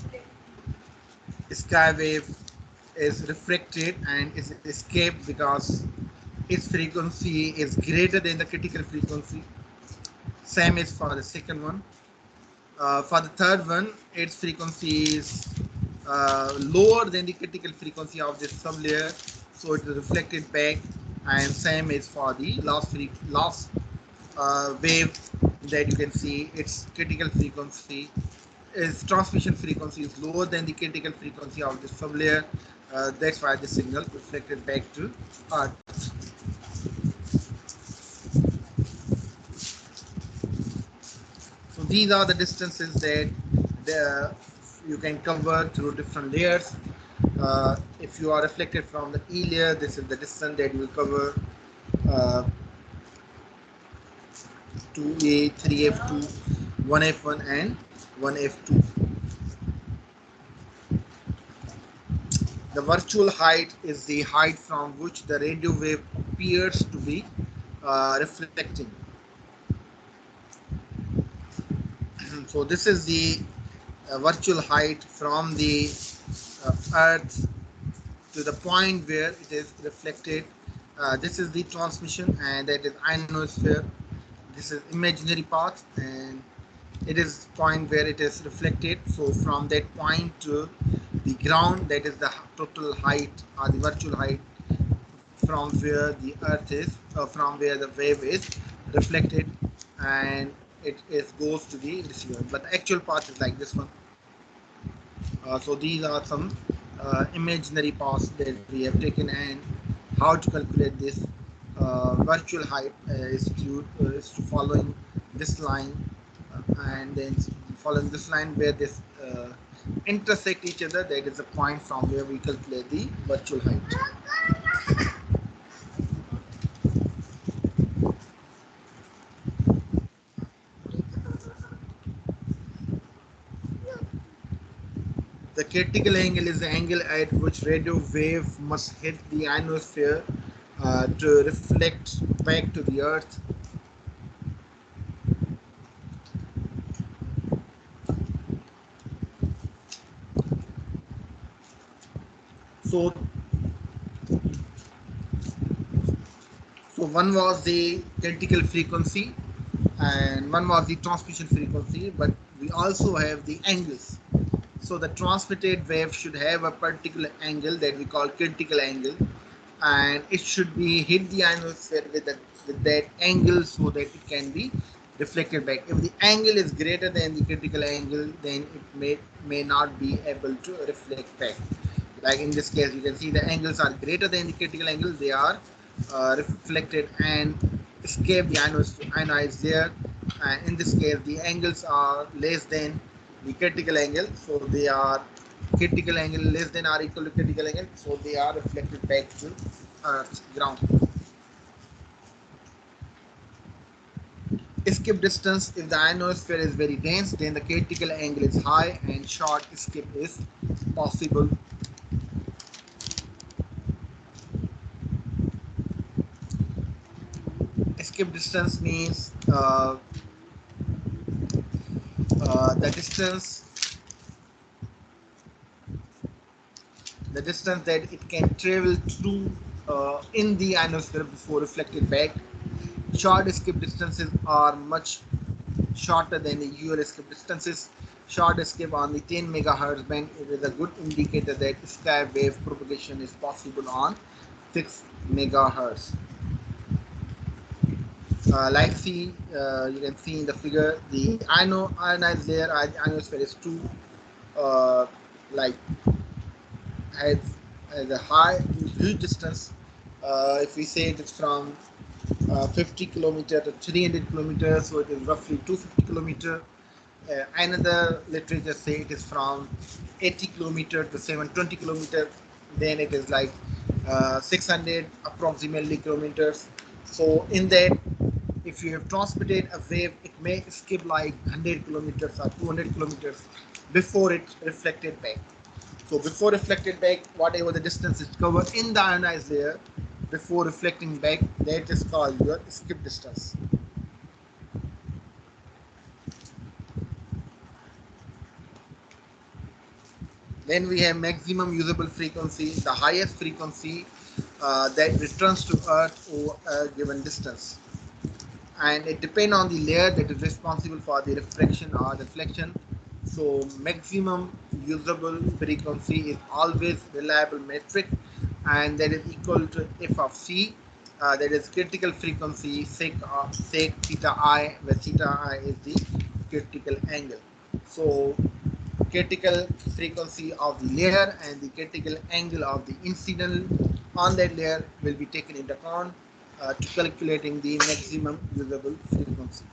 sky wave is reflected and is escaped because its frequency is greater than the critical frequency. Same is for the second one. For the third one, its frequency is lower than the critical frequency of this sublayer, so it is reflected back. And same is for the last wave that you can see. Its critical frequency, its transmission frequency is lower than the critical frequency of the sublayer. That's why the signal reflected back to Earth. So these are the distances that you can cover through different layers. If you are reflected from the E layer, this is the distance that you will cover, 2A, 3F2, 1F1 and 1F2. The virtual height is the height from which the radio wave appears to be reflecting. So this is the virtual height from the Earth to the point where it is reflected. This is the transmission, and that is ionosphere. This is imaginary path, and it is point where it is reflected. So from that point to the ground, that is the total height or the virtual height from where the Earth is, from where the wave is reflected, and it is goes to the receiver. But the actual path is like this one. So these are some imaginary paths that we have taken, and how to calculate this virtual height is to following this line, and then following this line where this intersect each other, that is a point from where we calculate the virtual height. The critical angle is the angle at which radio wave must hit the ionosphere to reflect back to the earth. So one was the critical frequency and one was the transmission frequency, but we also have the angles. So the transmitted wave should have a particular angle that we call critical angle, and it should be hit the ionosphere with that angle so that it can be reflected back. If the angle is greater than the critical angle, then it may not be able to reflect back. Like in this case, you can see the angles are greater than the critical angle, they are reflected and escape the ionized layer. And in this case, the angles are less than the critical angle, so they are critical angle less than or equal to critical angle, so they are reflected back to Earth's ground. Escape distance: if the ionosphere is very dense, then the critical angle is high and short escape is possible. Escape distance means the distance that it can travel through in the ionosphere before reflected back. Short escape distances are much shorter than the usual escape distances. Short escape on the 10 megahertz band is a good indicator that sky wave propagation is possible on 6 megahertz. You can see in the figure, the ionized layer, ionosphere is too like has a huge distance. If we say it is from 50 kilometer to 300 kilometers, so it is roughly 250 kilometer. Another literature say it is from 80 kilometer to 720 kilometer. Then it is like 600 approximately kilometers. So in that, if you have transmitted a wave, it may skip like 100 kilometers or 200 kilometers before it reflected back. So before reflected back, whatever the distance is covered in the ionized layer before reflecting back, that is called your skip distance. Then we have maximum usable frequency, the highest frequency that returns to Earth over a given distance. And it depends on the layer that is responsible for the refraction or reflection. So maximum usable frequency is always reliable metric, and that is equal to f of c. That is critical frequency sec theta I, where theta I is the critical angle. So critical frequency of the layer and the critical angle of the incident on that layer will be taken into account to calculating the maximum usable frequency.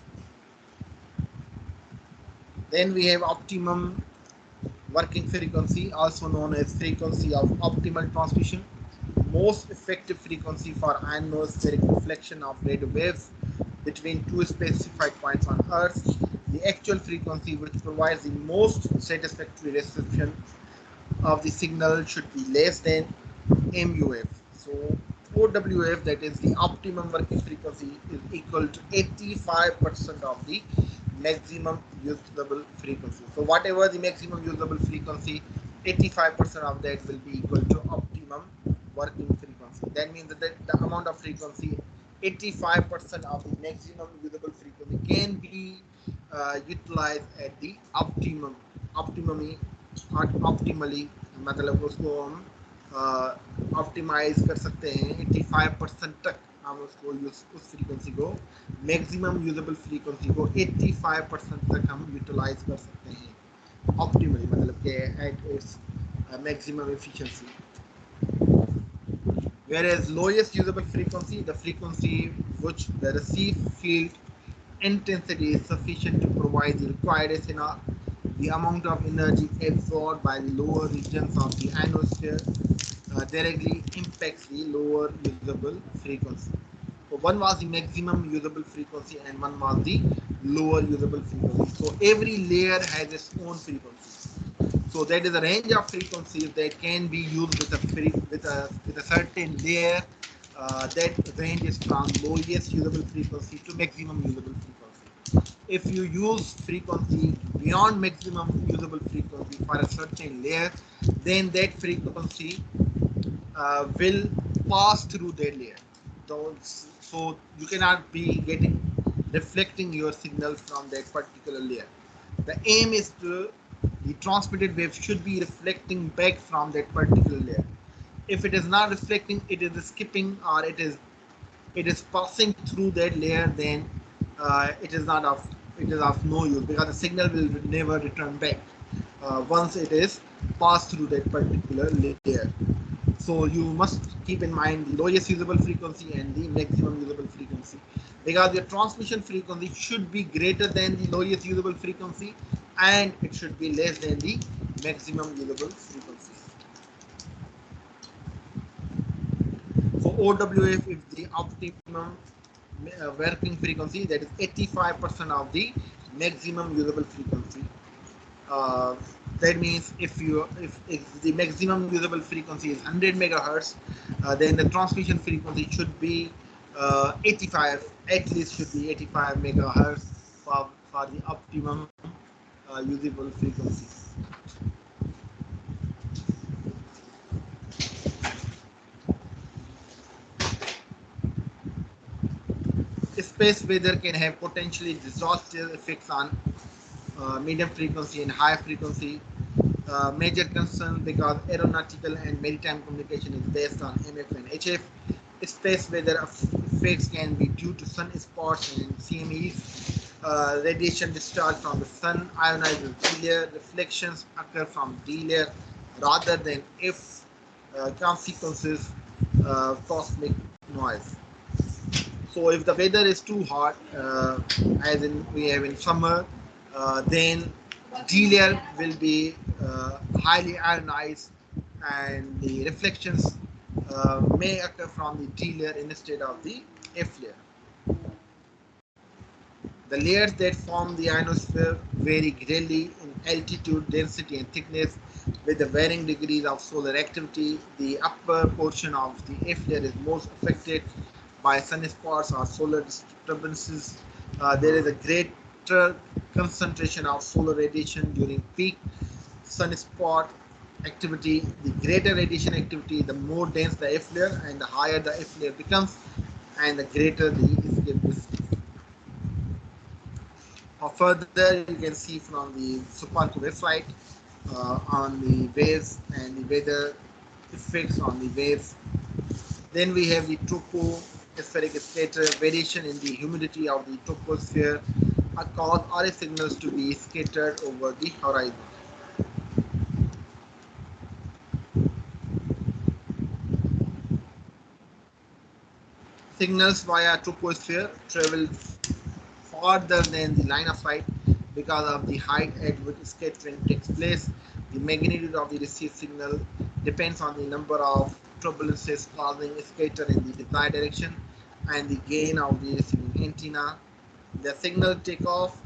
Then we have optimum working frequency, also known as frequency of optimal transmission. Most effective frequency for ionospheric reflection of radio waves between two specified points on Earth. The actual frequency which provides the most satisfactory reception of the signal should be less than MUF. So OWF, that is the optimum working frequency, is equal to 85% of the maximum usable frequency. So whatever the maximum usable frequency, 85% of that will be equal to optimum working frequency. That means that the amount of frequency, 85% of the maximum usable frequency can be utilized at the optimally मतलब उसको हम optimise कर सकते हैं 85% तक हम उसको उस फ्रीक्वेंसी को मैक्सिमम यूजेबल फ्रीक्वेंसी को 85% तक हम यूटिलाइज कर सकते हैं ऑप्टिमली मतलब कि at its maximum efficiency. Whereas lowest usable frequency, the frequency which the received field intensity is sufficient to provide the required SNR, the amount of energy absorbed by the lower regions of the ionosphere directly impacts the lower usable frequency. So one was the maximum usable frequency and one was the lower usable frequency. So every layer has its own frequency. So that is a range of frequencies that can be used with a certain layer. That range is from lowest usable frequency to maximum usable frequency. If you use frequency beyond maximum usable frequency for a certain layer, then that frequency will pass through that layer. So you cannot be getting reflecting your signal from that particular layer. The aim is to the transmitted wave should be reflecting back from that particular layer. If it is not reflecting, it is skipping or it is passing through that layer, then it is of no use because the signal will never return back once it is passed through that particular layer. So you must keep in mind the lowest usable frequency and the maximum usable frequency, because your transmission frequency should be greater than the lowest usable frequency and it should be less than the maximum usable frequency. So OWF is the optimum working frequency, that is 85% of the maximum usable frequency. Uh, that means if the maximum usable frequency is 100 megahertz, then the transmission frequency should be 85, at least should be 85 megahertz for the optimum usable frequency. Space weather can have potentially disastrous effects on medium frequency and high frequency. Major concern because aeronautical and maritime communication is based on MF and HF. Space weather effects can be due to sunspots and CMEs. Radiation discharge from the sun, ionized D layer, reflections occur from D layer rather than if consequences cosmic noise. So if the weather is too hot, as in we have in summer, then D layer will be highly ionized, and the reflections may occur from the D layer instead of the F layer. The layers that form the ionosphere vary greatly in altitude, density, and thickness with the varying degrees of solar activity. The upper portion of the F layer is most affected by sunspots or solar disturbances. There is a greater concentration of solar radiation during peak sunspot activity. The greater radiation activity, the more dense the F layer, and the higher the F layer becomes, and the greater the escape distance. Further, you can see from the Suparco website on the waves and the weather effects on the waves. Then we have the tropospheric scatter, variation in the humidity of the troposphere cause RF signals to be scattered over the horizon. Signals via troposphere travel farther than the line of sight because of the height at which scattering takes place. The magnitude of the received signal depends on the number of turbulences causing scatter in the desired direction and the gain of the receiving antenna. The signal takeoff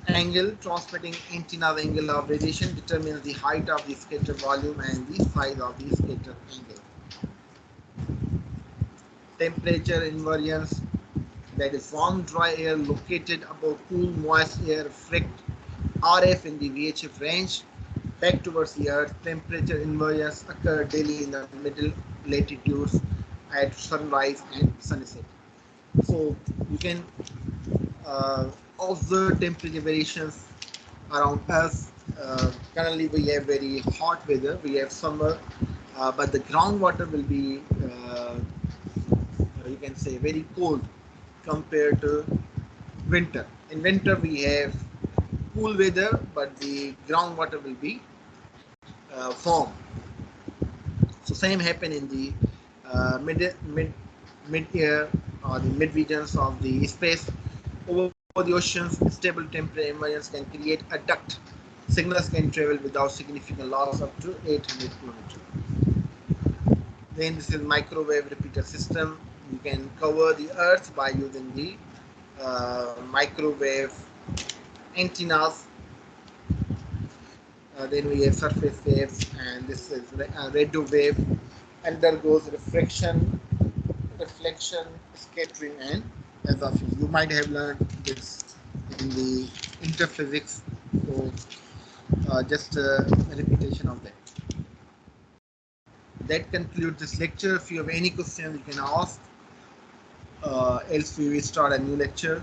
angle transmitting antenna's angle of radiation determines the height of the scatter volume and the size of the scatter angle. Temperature invariance, that is warm dry air located above cool moist air, reflect RF in the VHF range back towards the earth. Temperature invariance occur daily in the middle latitudes at sunrise and sunset. So you can observe temperature variations around us. Currently we have very hot weather, we have summer, but the groundwater will be you can say very cold compared to winter. In winter we have cool weather, but the groundwater will be warm. So same happen in the mid air or the mid regions of the space. Over the oceans, stable temperature environments can create a duct Signals can travel without significant loss up to 800 kilometers. Then this is microwave repeater system. You can cover the earth by using the microwave antennas. Then we have surface waves, and this is radio wave, undergoes reflection, scattering, and absorption. You might have learned this in the interphysics, so just a repetition of that. That concludes this lecture. If you have any questions, you can ask. Else, we will start a new lecture.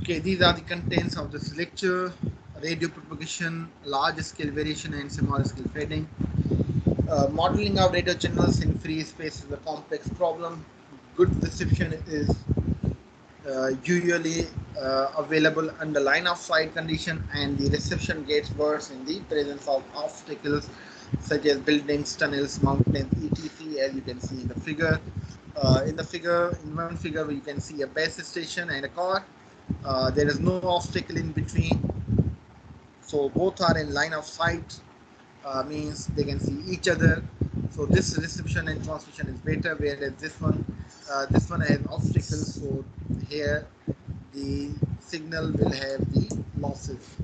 Okay, these are the contents of this lecture: radio propagation, large scale variation, and small scale fading. Modeling of radio channels in free space is a complex problem. Good reception is usually available under line of sight condition, and the reception gets worse in the presence of obstacles such as buildings, tunnels, mountains, etc. As you can see in the figure. In one figure, you can see a base station and a car. There is no obstacle in between, so both are in line of sight. Means they can see each other. So this reception and transmission is better, whereas this one has obstacles. So here the signal will have the losses.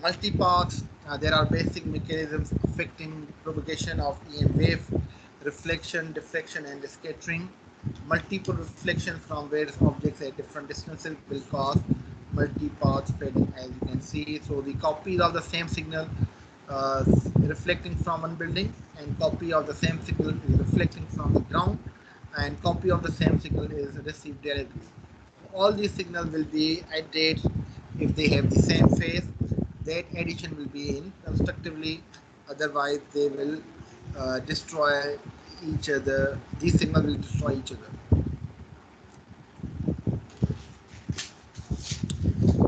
Multipath. There are basic mechanisms affecting propagation of EM wave: reflection, diffraction, and scattering. Multiple reflections from various objects at different distances will cause multipath fading, as you can see. So the copies of the same signal uh, reflecting from one building, and copy of the same signal is reflecting from the ground, and copy of the same signal is received directly. All these signals will be added if they have the same phase. That addition will be in constructively, otherwise they will destroy each other. These signals will destroy each other.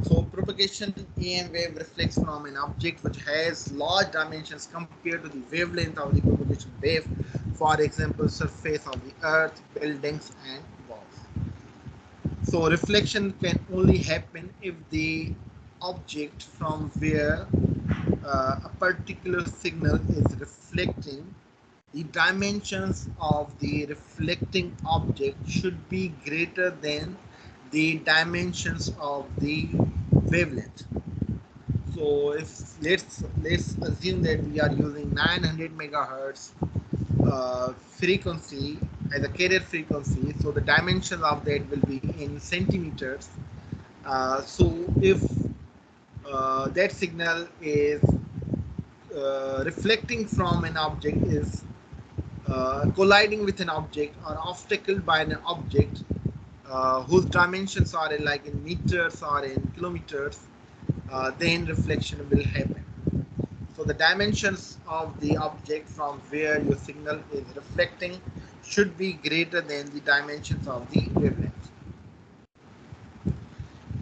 So propagation EM wave reflects from an object which has large dimensions compared to the wavelength of the propagation wave. For example, surface of the earth, buildings, and walls. So reflection can only happen if the object from where a particular signal is reflecting, the dimensions of the reflecting object should be greater than the dimensions of the wavelength. So if let's assume that we are using 900 megahertz frequency as a carrier frequency, so the dimensions of that will be in centimeters. So if that signal is reflecting from an object, is colliding with an object or obstacled by an object whose dimensions are like in meters or in kilometers, then reflection will happen. So the dimensions of the object from where your signal is reflecting should be greater than the dimensions of the wavelength.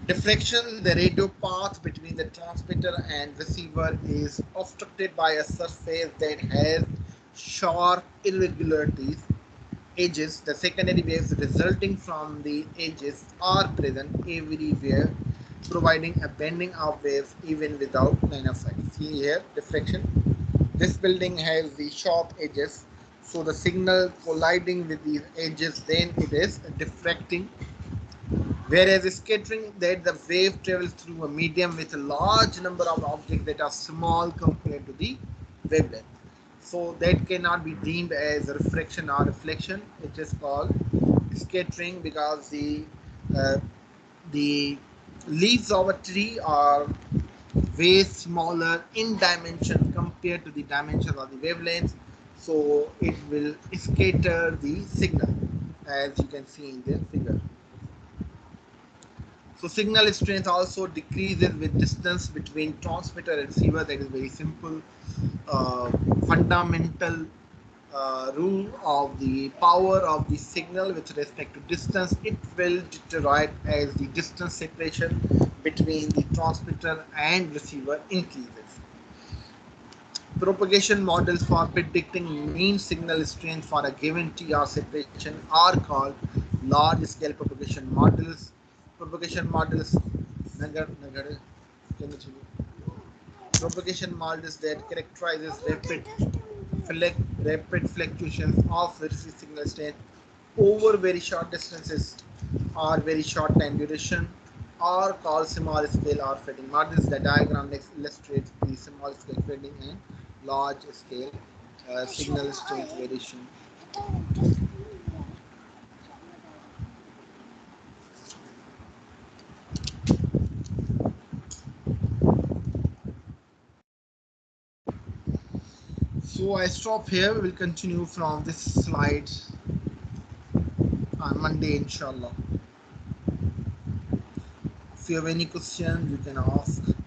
Diffraction: the radio path between the transmitter and receiver is obstructed by a surface that has sharp irregularities edges. The secondary waves resulting from the edges are present everywhere, providing a bending of waves even without line of sight. See here, diffraction. This building has the sharp edges, so the signal colliding with these edges, then it is diffracting. Whereas scattering, that the wave travels through a medium with a large number of objects that are small compared to the wavelength. So that cannot be deemed as refraction or reflection. It is called scattering because uh, the leaves of a tree are way smaller in dimension compared to the dimensions of the wavelengths. So it will scatter the signal, as you can see in the figure. So signal strength also decreases with distance between transmitter and receiver. That is very simple, uh, fundamental rule of the power of the signal with respect to distance. It will deteriorate as the distance separation between the transmitter and receiver increases. Propagation models for predicting mean signal strength for a given T R separation are called large scale propagation models. Propagation models propagation models that characterizes rapid fluctuations of the signal strength over very short distances or very short time duration are called small scale or fading models. The diagram next illustrates the small scale fading and large scale signal strength variation. So I stop here. We will continue from this slide on Monday, inshallah. you have any question, you can ask.